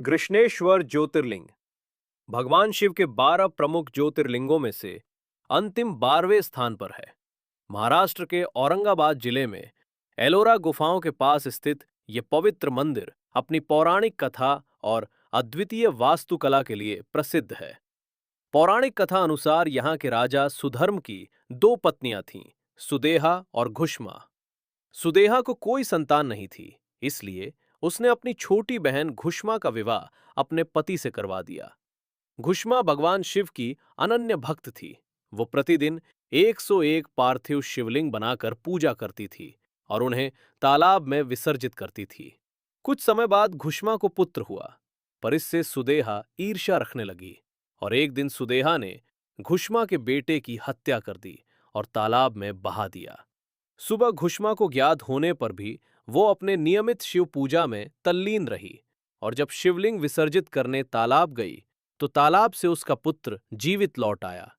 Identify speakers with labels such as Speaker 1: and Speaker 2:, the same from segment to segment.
Speaker 1: कृष्णेश्वर ज्योतिर्लिंग भगवान शिव के 12 प्रमुख ज्योतिर्लिंगों में से अंतिम 12वें स्थान पर है। महाराष्ट्र के औरंगाबाद जिले में एलोरा गुफाओं के पास स्थित ये पवित्र मंदिर अपनी पौराणिक कथा और अद्वितीय वास्तुकला के लिए प्रसिद्ध है। पौराणिक कथा अनुसार यहाँ के राजा सुधर्म की दो पत्नियां थीं, सुदेहा और घुष्मा। सुदेहा को कोई संतान नहीं थी, इसलिए उसने अपनी छोटी बहन घुष्मा का विवाह अपने पति से करवा दिया। घुष्मा भगवान शिव की अनन्य भक्त थी। वो प्रतिदिन 101 पार्थिव शिवलिंग बनाकर पूजा करती थी और उन्हें तालाब में विसर्जित करती थी। कुछ समय बाद घुष्मा को पुत्र हुआ, पर इससे सुदेहा ईर्ष्या रखने लगी और एक दिन सुदेहा ने घुष्मा के बेटे की हत्या कर दी और तालाब में बहा दिया। सुबह घुष्मा को ज्ञात होने पर भी वो अपने नियमित शिव पूजा में तल्लीन रही और जब शिवलिंग विसर्जित करने तालाब गई तो तालाब से उसका पुत्र जीवित लौट आया।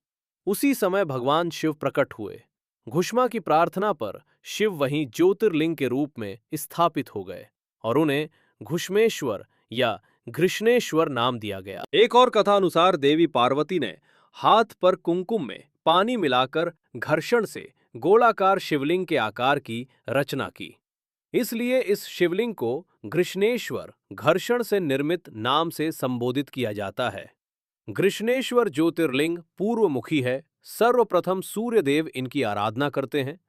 Speaker 1: उसी समय भगवान शिव प्रकट हुए। घुष्मा की प्रार्थना पर शिव वहीं ज्योतिर्लिंग के रूप में स्थापित हो गए और उन्हें घुष्मेश्वर या घृष्णेश्वर नाम दिया गया। एक और कथा अनुसार देवी पार्वती ने हाथ पर कुंकुम में पानी मिलाकर घर्षण से गोलाकार शिवलिंग के आकार की रचना की। इसलिए इस शिवलिंग को घृष्णेश्वर घर्षण से निर्मित नाम से संबोधित किया जाता है। घृष्णेश्वर ज्योतिर्लिंग पूर्वमुखी है। सर्वप्रथम सूर्य देव इनकी आराधना करते हैं।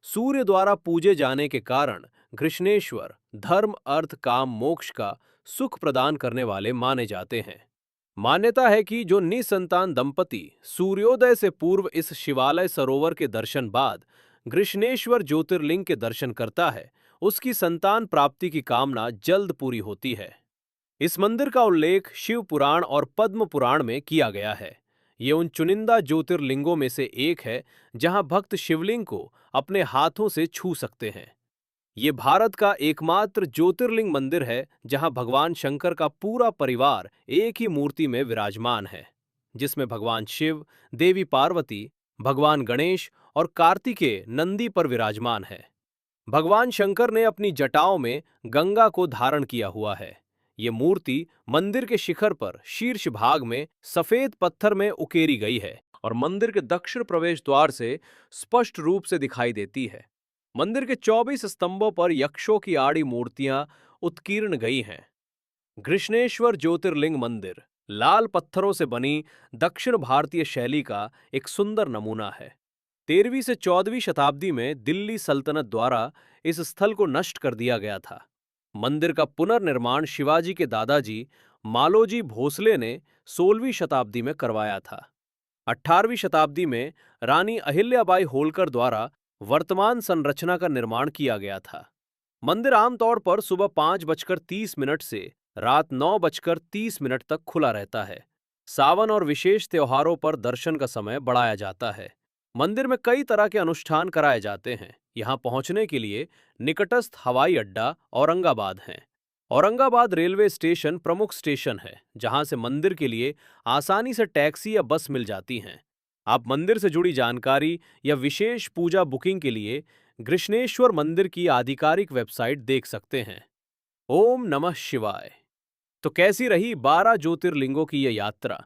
Speaker 1: सूर्य द्वारा पूजे जाने के कारण घृष्णेश्वर धर्म अर्थ काम मोक्ष का सुख प्रदान करने वाले माने जाते हैं। मान्यता है कि जो निसंतान दंपति सूर्योदय से पूर्व इस शिवालय सरोवर के दर्शन बाद घृष्णेश्वर ज्योतिर्लिंग के दर्शन करता है, उसकी संतान प्राप्ति की कामना जल्द पूरी होती है। इस मंदिर का उल्लेख शिव पुराण और पद्म पुराण में किया गया है। ये उन चुनिंदा ज्योतिर्लिंगों में से एक है जहां भक्त शिवलिंग को अपने हाथों से छू सकते हैं। ये भारत का एकमात्र ज्योतिर्लिंग मंदिर है जहां भगवान शंकर का पूरा परिवार एक ही मूर्ति में विराजमान है, जिसमें भगवान शिव, देवी पार्वती, भगवान गणेश और कार्तिकेय नंदी पर विराजमान है। भगवान शंकर ने अपनी जटाओं में गंगा को धारण किया हुआ है। ये मूर्ति मंदिर के शिखर पर शीर्ष भाग में सफेद पत्थर में उकेरी गई है और मंदिर के दक्षिण प्रवेश द्वार से स्पष्ट रूप से दिखाई देती है। मंदिर के 24 स्तंभों पर यक्षों की आड़ी मूर्तियां उत्कीर्ण गई हैं। घृष्णेश्वर ज्योतिर्लिंग मंदिर लाल पत्थरों से बनी दक्षिण भारतीय शैली का एक सुंदर नमूना है। 13वीं से 14वीं शताब्दी में दिल्ली सल्तनत द्वारा इस स्थल को नष्ट कर दिया गया था। मंदिर का पुनर्निर्माण शिवाजी के दादाजी मालोजी भोसले ने 16वीं शताब्दी में करवाया था। 18वीं शताब्दी में रानी अहिल्याबाई होलकर द्वारा वर्तमान संरचना का निर्माण किया गया था। मंदिर आमतौर पर सुबह 5:30 से रात 9:30 तक खुला रहता है। सावन और विशेष त्योहारों पर दर्शन का समय बढ़ाया जाता है। मंदिर में कई तरह के अनुष्ठान कराए जाते हैं। यहाँ पहुंचने के लिए निकटस्थ हवाई अड्डा औरंगाबाद है। औरंगाबाद रेलवे स्टेशन प्रमुख स्टेशन है, जहां से मंदिर के लिए आसानी से टैक्सी या बस मिल जाती हैं। आप मंदिर से जुड़ी जानकारी या विशेष पूजा बुकिंग के लिए घृष्णेश्वर मंदिर की आधिकारिक वेबसाइट देख सकते हैं। ओम नमः शिवाय। तो कैसी रही 12 ज्योतिर्लिंगों की यह यात्रा?